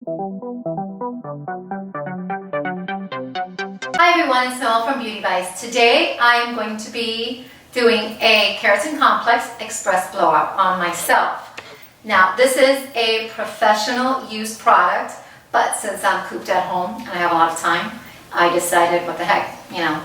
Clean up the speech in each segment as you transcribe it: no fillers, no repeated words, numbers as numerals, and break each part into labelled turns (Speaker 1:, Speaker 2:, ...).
Speaker 1: Hi everyone, it's Noelle from Beautyvice. Today I am going to be doing a Keratin Complex Express Blowout on myself. Now this is a professional use product, but since I'm cooped at home and I have a lot of time, I decided, what the heck,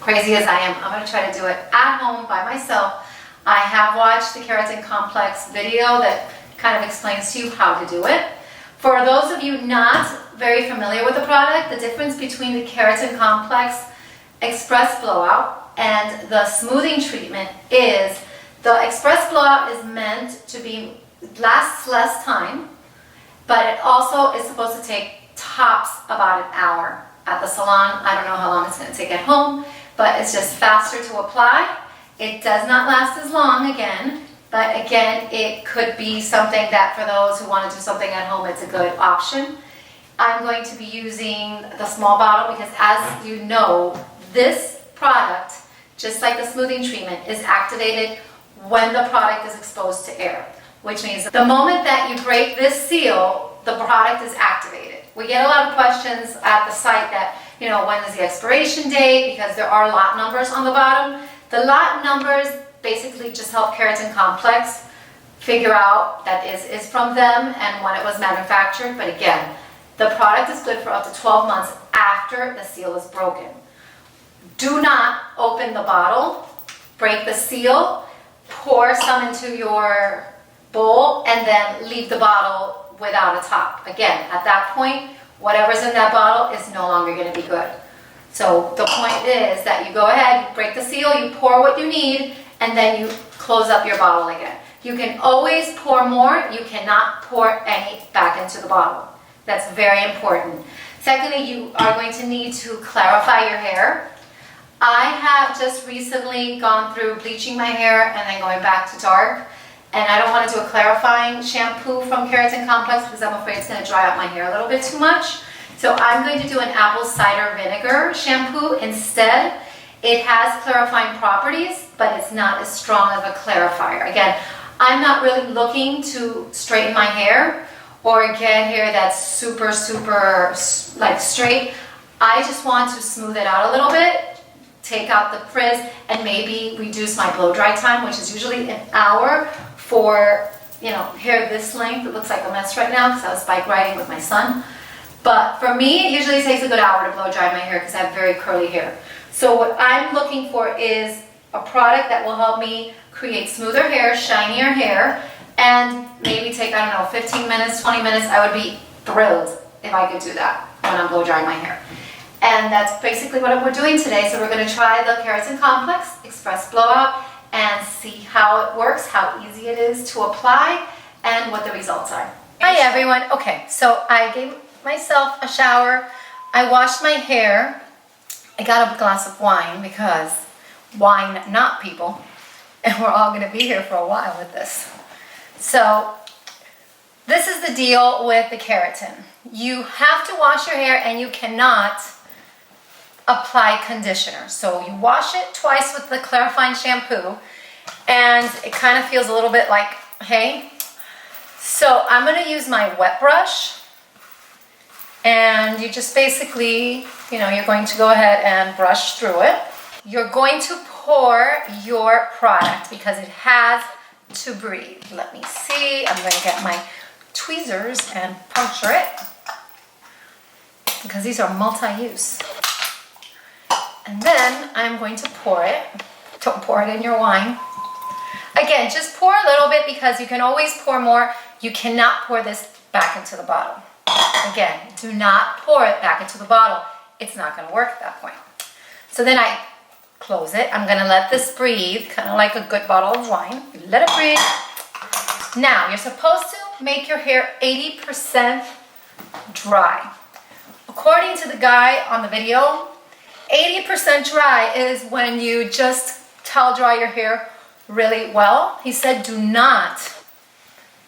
Speaker 1: crazy as I am, I'm going to try to do it at home by myself. I have watched the Keratin Complex video that kind of explains to you how to do it. For those of you not very familiar with the product, the difference between the Keratin Complex Express Blowout and the smoothing treatment is the Express Blowout is meant to last less time, but it also is supposed to take tops about an hour at the salon. I don't know how long it's going to take at home, but it's just faster to apply. It does not last as long again. But again, it could be something that for those who want to do something at home, it's a good option. I'm going to be using the small bottle because, as you know, this product, just like the smoothing treatment, is activated when the product is exposed to air, which means the moment that you break this seal, the product is activated. We get a lot of questions at the site that, when is the expiration date, because there are lot numbers on the bottom. The lot numbers basically just help Keratin Complex figure out that is from them and when it was manufactured. But again, the product is good for up to 12 months after the seal is broken. Do not open the bottle, break the seal, pour some into your bowl, and then leave the bottle without a top. Again, at that point, whatever's in that bottle is no longer going to be good. So the point is that you go ahead, you break the seal, you pour what you need, and then you close up your bottle again. You can always pour more. You cannot pour any back into the bottle. That's very important. Secondly, you are going to need to clarify your hair. I have just recently gone through bleaching my hair and then going back to dark. And I don't want to do a clarifying shampoo from Keratin Complex because I'm afraid it's going to dry out my hair a little bit too much. So I'm going to do an apple cider vinegar shampoo instead. It has clarifying properties, but it's not as strong of a clarifier. Again, I'm not really looking to straighten my hair or get hair that's super straight. I just want to smooth it out a little bit, take out the frizz, and maybe reduce my blow dry time, which is usually an hour for hair this length. It looks like a mess right now because I was bike riding with my son. But for me, it usually takes a good hour to blow dry my hair because I have very curly hair. So what I'm looking for is a product that will help me create smoother hair, shinier hair, and maybe take, 15 minutes, 20 minutes. I would be thrilled if I could do that when I'm blow drying my hair. And that's basically what we're doing today. So we're going to try the Keratin Complex Express Blowout and see how it works, how easy it is to apply, and what the results are. Hi everyone. Okay, so I gave myself a shower. I washed my hair. I got a glass of wine because wine not people, and we're all going to be here for a while with this. So this is the deal with the keratin. You have to wash your hair and you cannot apply conditioner. So you wash it twice with the clarifying shampoo and it kind of feels a little bit like hay. So I'm going to use my wet brush. And you just basically, you're going to go ahead and brush through it. You're going to pour your product because it has to breathe. Let me see. I'm going to get my tweezers and puncture it because these are multi-use. And then I'm going to pour it. Don't pour it in your wine. Again, just pour a little bit because you can always pour more. You cannot pour this back into the bottle. Again, do not pour it back into the bottle. It's not going to work at that point. So then I close it. I'm going to let this breathe, kind of like a good bottle of wine. Let it breathe. Now, you're supposed to make your hair 80% dry. According to the guy on the video, 80% dry is when you just towel dry your hair really well. He said do not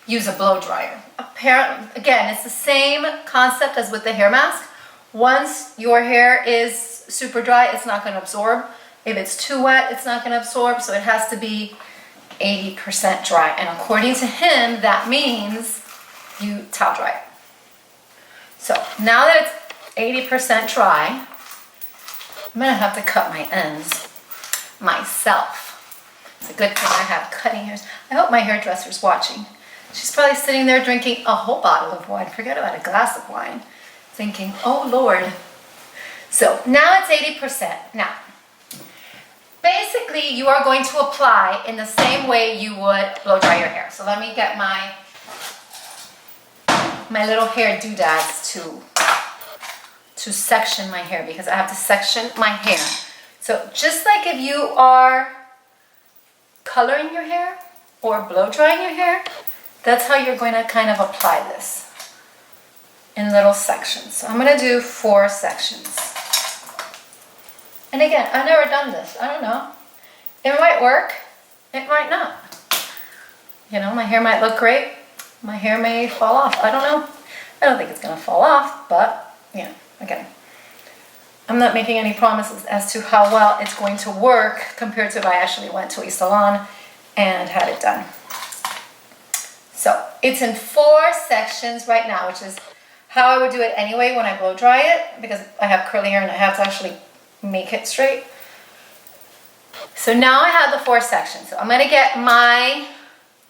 Speaker 1: use a blow dryer. Apparently, again, it's the same concept as with the hair mask. Once your hair is super dry, it's not going to absorb. If it's too wet, it's not going to absorb, so it has to be 80% dry. And according to him, that means you towel dry it. So now that it's 80% dry, I'm gonna have to cut my ends myself. It's a good thing I have cutting hairs. I hope my hairdresser's watching. She's probably sitting there drinking a whole bottle of wine. Forget about a glass of wine. Thinking, oh Lord. So now it's 80%. Now, basically you are going to apply in the same way you would blow dry your hair. So let me get my little hair doodads to section my hair, because I have to section my hair. So just like if you are coloring your hair or blow drying your hair, that's how you're going to kind of apply this in little sections. So I'm going to do 4 sections. And again, I've never done this. I don't know. It might work. It might not. You know, my hair might look great. My hair may fall off. I don't know. I don't think it's going to fall off, but, you know, again, I'm not making any promises as to how well it's going to work compared to if I actually went to a salon and had it done. So it's in 4 sections right now, which is how I would do it anyway when I blow dry it, because I have curly hair and I have to actually make it straight. So now I have the 4 sections. So I'm going to get my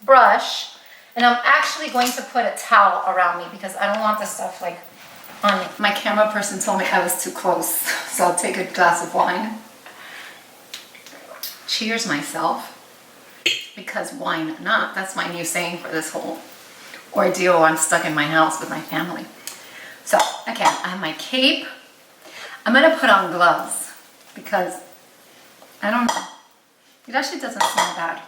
Speaker 1: brush, and I'm actually going to put a towel around me because I don't want this stuff like on me. My camera person told me I was too close, so I'll take a glass of wine. Cheers myself, because why not? That's my new saying for this whole ordeal. I'm stuck in my house with my family. So, again, I have my cape. I'm going to put on gloves because, I don't know, it actually doesn't smell bad.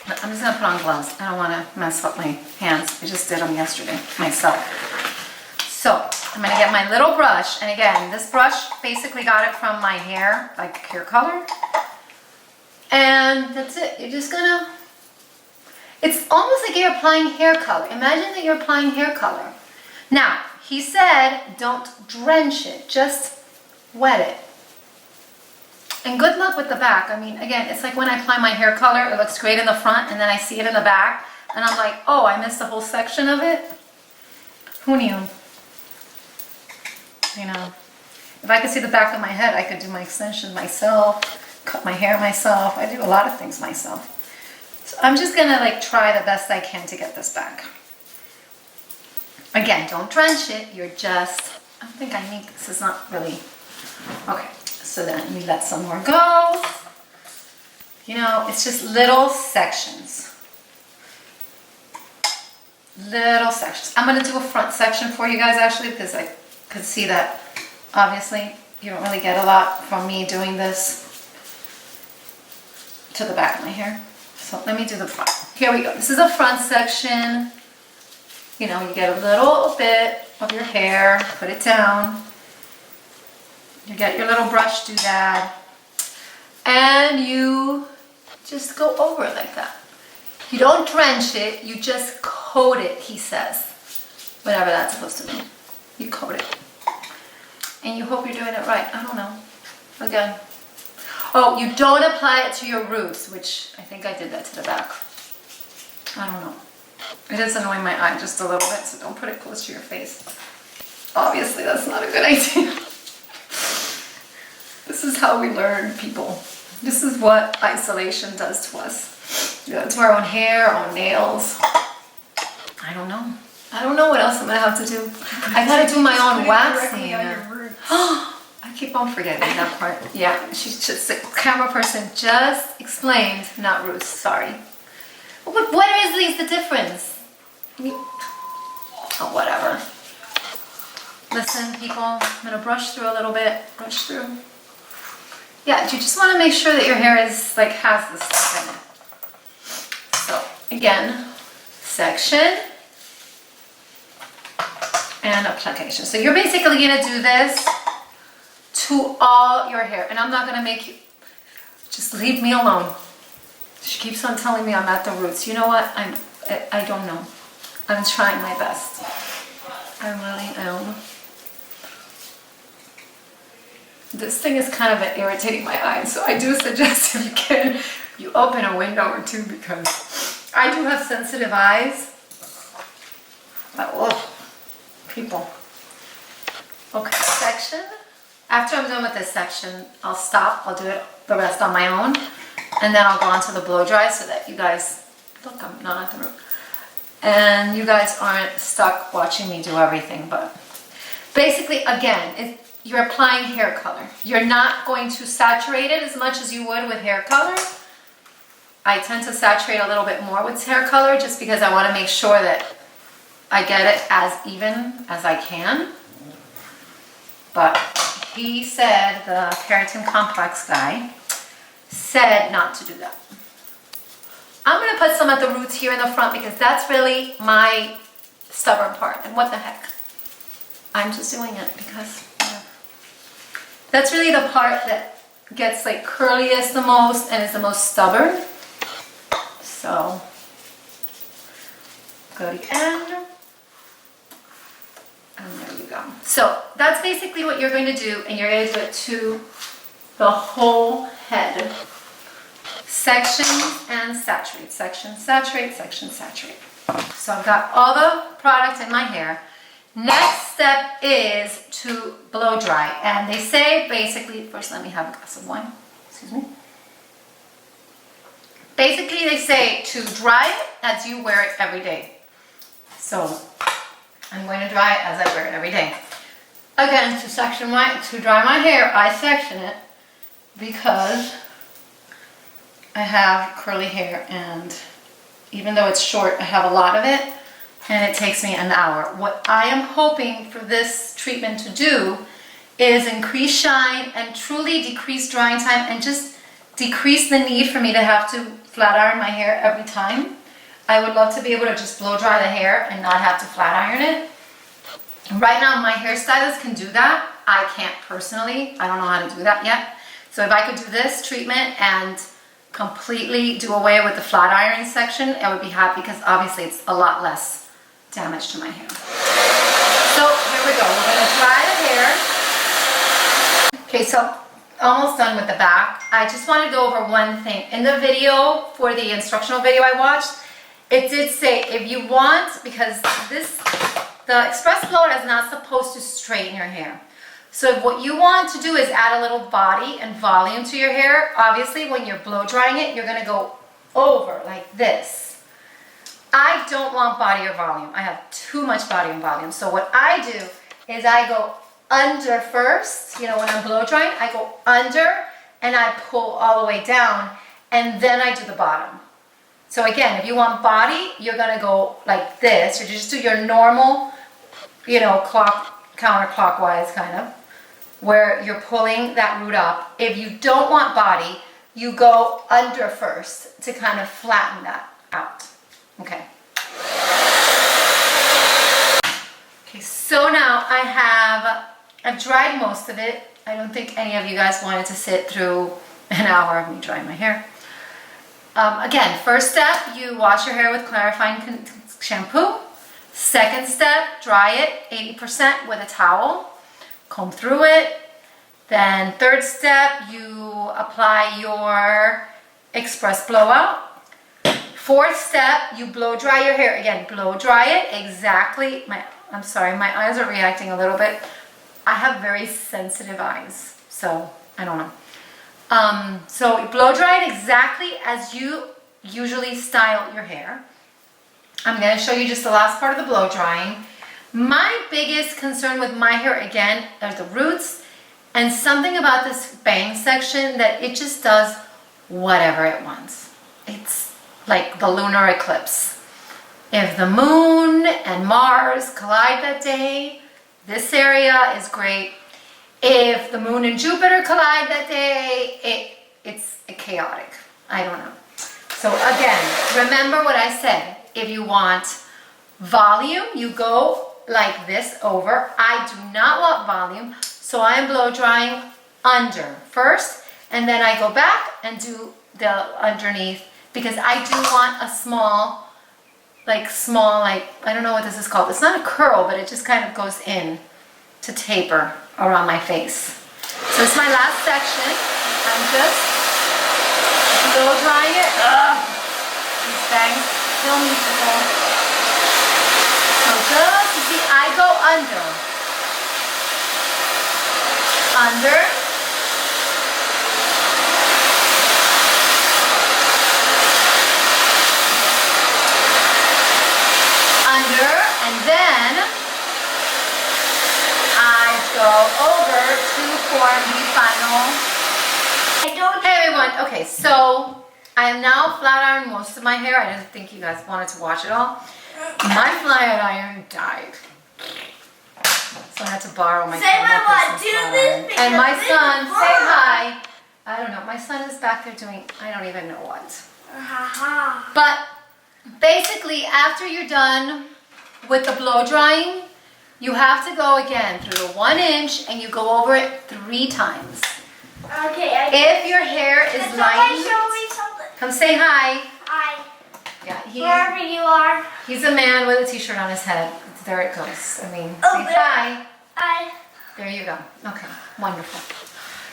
Speaker 1: But I'm just going to put on gloves. I don't want to mess up my hands. I just did them yesterday myself. So, I'm going to get my little brush. And again, this brush basically got it from my hair, like hair color. And that's it. You're just going to, it's almost like you're applying hair color. Imagine that you're applying hair color. Now, he said don't drench it, just wet it. And good luck with the back. I mean, again, it's like when I apply my hair color, it looks great in the front, and then I see it in the back, and I'm like, oh, I missed a whole section of it? Who knew? You know, if I could see the back of my head, I could do my extensions myself, cut my hair myself. I do a lot of things myself. So I'm just gonna like try the best I can to get this back. Again, don't drench it. You're just, I don't think I need, this is not really, okay. So then we let some more go. You know, it's just little sections. Little sections. I'm going to do a front section for you guys actually, because I could see that obviously you don't really get a lot from me doing this to the back of my hair. So let me do the front. Here we go. This is a front section. You know, you get a little bit of your hair, put it down. You get your little brush doodad, and you just go over it like that. You don't drench it, you just coat it, he says. Whatever that's supposed to mean. You coat it. And you hope you're doing it right. I don't know. Again. Oh, you don't apply it to your roots, which I think I did that to the back. I don't know. It is annoying my eye just a little bit, so don't put it close to your face. Obviously, that's not a good idea. This is how we learn, people. This is what isolation does to us. We go to our own hair, our own nails. I don't know. I don't know what else I'm gonna have to do. I gotta do my own waxing. I keep on forgetting that part. Yeah, she's just, the camera person just explained, not roots, sorry. What is the difference? Oh, whatever. Listen, people, I'm gonna brush through a little bit, brush through. Yeah, you just want to make sure that your hair is like has this stuff in it. So again, section and application. So you're basically gonna do this to all your hair, and I'm not gonna make you. Just leave me alone. She keeps on telling me I'm at the roots. You know what? I don't know. I'm trying my best. I really am. This thing is kind of irritating my eyes, so I do suggest if you can, you open a window or two, because I do have sensitive eyes. But, oh, people, Okay, section. After I'm done with this section, I'll stop. I'll do it the rest on my own. And then I'll go on to the blow dry so that you guys, look, I'm not at the room. And you guys aren't stuck watching me do everything. But basically, again, you're applying hair color. You're not going to saturate it as much as you would with hair color. I tend to saturate a little bit more with hair color just because I want to make sure that I get it as even as I can. But he said, the Keratin Complex guy said not to do that. I'm going to put some at the roots here in the front because that's really my stubborn part. And what the heck? I'm just doing it because that's really the part that gets like curliest the most and is the most stubborn. So go to the end. And there you go. So that's basically what you're going to do, and you're going to do it to the whole head. Section and saturate, section, saturate, section, saturate. So I've got all the product in my hair. Next step is to blow dry. And they say basically, first let me have a glass of wine. Excuse me. Basically they say to dry it as you wear it every day. So I'm going to dry it as I wear it every day. Again, to dry my hair, I section it because I have curly hair, and even though it's short, I have a lot of it, and it takes me an hour. What I am hoping for this treatment to do is increase shine and truly decrease drying time and just decrease the need for me to have to flat iron my hair every time. I would love to be able to just blow dry the hair and not have to flat iron it. Right now, my hairstylist can do that. I can't personally. I don't know how to do that yet. So if I could do this treatment and completely do away with the flat iron section, I would be happy because obviously it's a lot less damage to my hair. So here we go. We're going to dry the hair. Okay, so almost done with the back. I just want to go over one thing. In the video, for the instructional video I watched, it did say if you want, because the express blower is not supposed to straighten your hair. So what you want to do is add a little body and volume to your hair. Obviously, when you're blow drying it, you're going to go over like this. I don't want body or volume. I have too much body and volume. So what I do is I go under first. You know, when I'm blow drying, I go under and I pull all the way down, and then I do the bottom. So again, if you want body, you're going to go like this. You just do your normal, you know, counterclockwise kind of, where you're pulling that root up. If you don't want body, you go under first to kind of flatten that out. Okay. Okay, so now I've dried most of it. I don't think any of you guys wanted to sit through an hour of me drying my hair. Again, first step, you wash your hair with clarifying shampoo. Second step, dry it 80% with a towel. Comb through it. Then third step, you apply your express blowout. Fourth step, you blow dry your hair. Again, blow dry it exactly. I'm sorry, my eyes are reacting a little bit. I have very sensitive eyes, so I don't know. So blow dry it exactly as you usually style your hair. I'm going to show you just the last part of the blow drying. My biggest concern with my hair, again, are the roots and something about this bang section that it just does whatever it wants. It's like the lunar eclipse. If the moon and Mars collide that day, this area is great. If the moon and Jupiter collide that day, it's chaotic. I don't know. So again, remember what I said. If you want volume, you go like this over. I do not want volume, so I am blow drying under first, and then I go back and do the underneath because I do want a small, I don't know what this is called. It's not a curl, but it just kind of goes in to taper around my face. So it's my last section. I'm just blow drying it. These bangs kill me people. So just, you see, I go under. under. Under, and then I go over to form the final. Hey everyone, okay, so I am now flat ironing most of my hair. I didn't think you guys wanted to watch it all. My flat iron died. So I had to borrow my phone. And my son, say hi. I don't know, my son is back there doing, I don't even know what. But basically, after you're done with the blow drying, you have to go again through the 1 inch and you go over it 3 times.
Speaker 2: Okay.
Speaker 1: If your hair is lightened, come say hi.
Speaker 2: Hi.
Speaker 1: Yeah,
Speaker 2: Wherever you are.
Speaker 1: He's a man with a t-shirt on his head. There it goes. I mean,
Speaker 2: Oh,
Speaker 1: say hi.
Speaker 2: Hi.
Speaker 1: There you go. Okay, wonderful.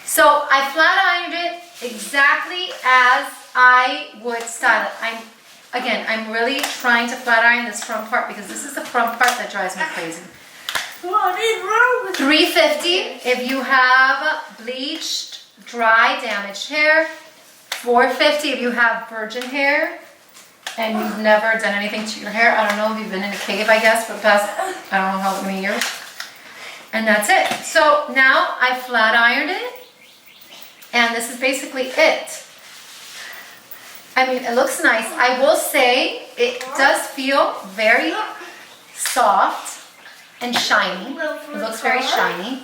Speaker 1: So I flat ironed it exactly as I would style it. I'm really trying to flat iron this front part because this is the front part that drives me crazy.
Speaker 2: What is wrong with
Speaker 1: 350 if you have bleached, dry, damaged hair. 450 if you have virgin hair and you've never done anything to your hair. I don't know if you've been in a cave, I guess, for the past, I don't know how many years. And that's it. So now I flat ironed it. And this is basically it. I mean, it looks nice. I will say it does feel very soft and shiny. It looks very shiny.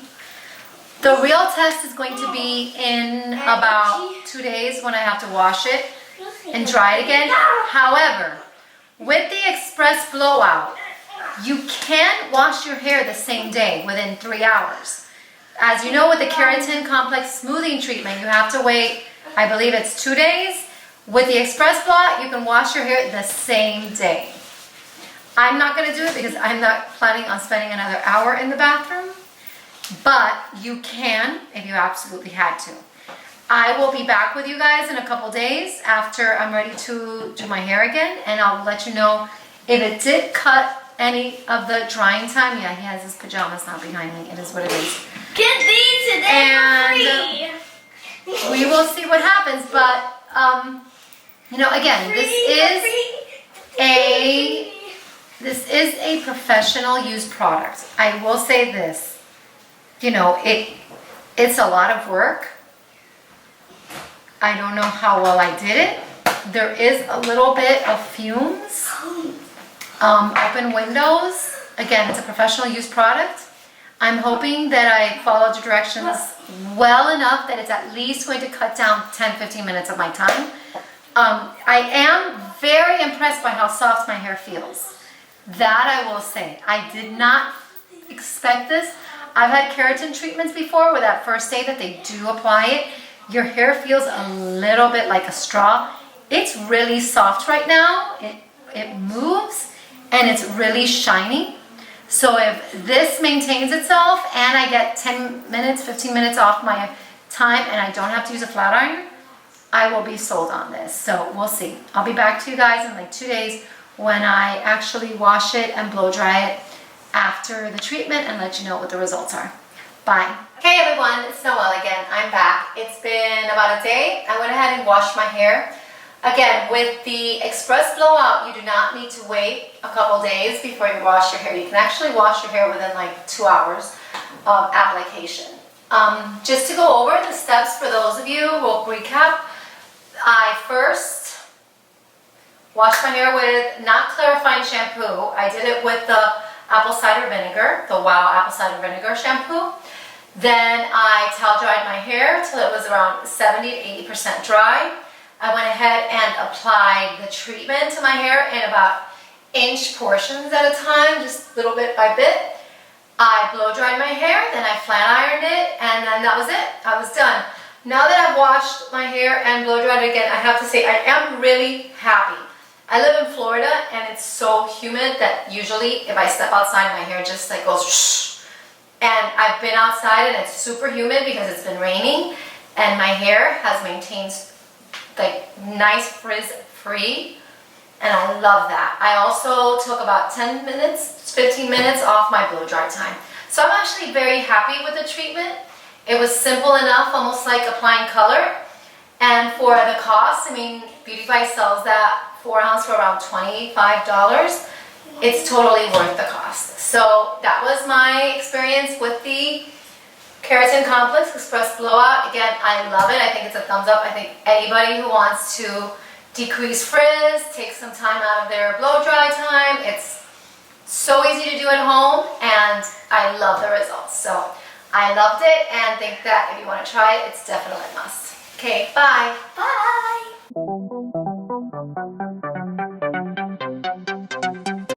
Speaker 1: The real test is going to be in about 2 days when I have to wash it and dry it again. However, with the express blowout, you can wash your hair the same day within 3 hours. As you know, with the Keratin Complex smoothing treatment, you have to wait, I believe it's 2 days. With the express blowout, you can wash your hair the same day. I'm not going to do it because I'm not planning on spending another hour in the bathroom, but you can if you absolutely had to. I will be back with you guys in a couple days after I'm ready to do my hair again, and I'll let you know if it did cut any of the drying time. Yeah, he has his pajamas now behind me. It is what it is.
Speaker 2: Get these today for free.
Speaker 1: We will see what happens, but you know, again, this is a professional use product. I will say this, you know, it's a lot of work. I don't know how well I did it. There is a little bit of fumes, open windows. Again, it's a professional use product. I'm hoping that I followed the directions well enough that it's at least going to cut down 10-15 minutes of my time. I am very impressed by how soft my hair feels. That I will say. I did not expect this. I've had keratin treatments before where that first day that they do apply it, your hair feels a little bit like a straw. It's really soft right now. It moves and it's really shiny. So if this maintains itself and I get 10 minutes, 15 minutes off my time and I don't have to use a flat iron, I will be sold on this. So we'll see. I'll be back to you guys in like 2 days when I actually wash it and blow dry it after the treatment and let you know what the results are. Bye. Hey everyone, it's Noelle again. I'm back. It's been about a day. I went ahead and washed my hair. Again, with the express blowout, you do not need to wait a couple days before you wash your hair. You can actually wash your hair within like 2 hours of application. Just to go over the steps for those of you, we'll recap. I first washed my hair with not clarifying shampoo. I did it with the apple cider vinegar, the Wow apple cider vinegar shampoo. Then I towel dried my hair till it was around 70 to 80% dry. I went ahead and applied the treatment to my hair in about inch portions at a time, just little bit by bit. I blow dried my hair, then I flat ironed it, and then that was it. I was done. Now that I've washed my hair and blow dried it again, I have to say I am really happy. I live in Florida and it's so humid that usually if I step outside my hair just like goes shh. And I've been outside and it's super humid because it's been raining and my hair has maintained like nice frizz free and I love that. I also took about 10 minutes, 15 minutes off my blow dry time. So I'm actually very happy with the treatment. It was simple enough, almost like applying color. And for the cost, I mean, Beautyvice sells that 4 ounce for around $25. It's totally worth the cost. So that was my experience with the Keratin Complex Express Blowout. Again, I love it. I think it's a thumbs up. I think anybody who wants to decrease frizz, take some time out of their blow dry time. It's so easy to do at home, and I love the results. So I loved it, and think that if you want to try it, it's definitely a must. Okay, bye.
Speaker 2: Bye.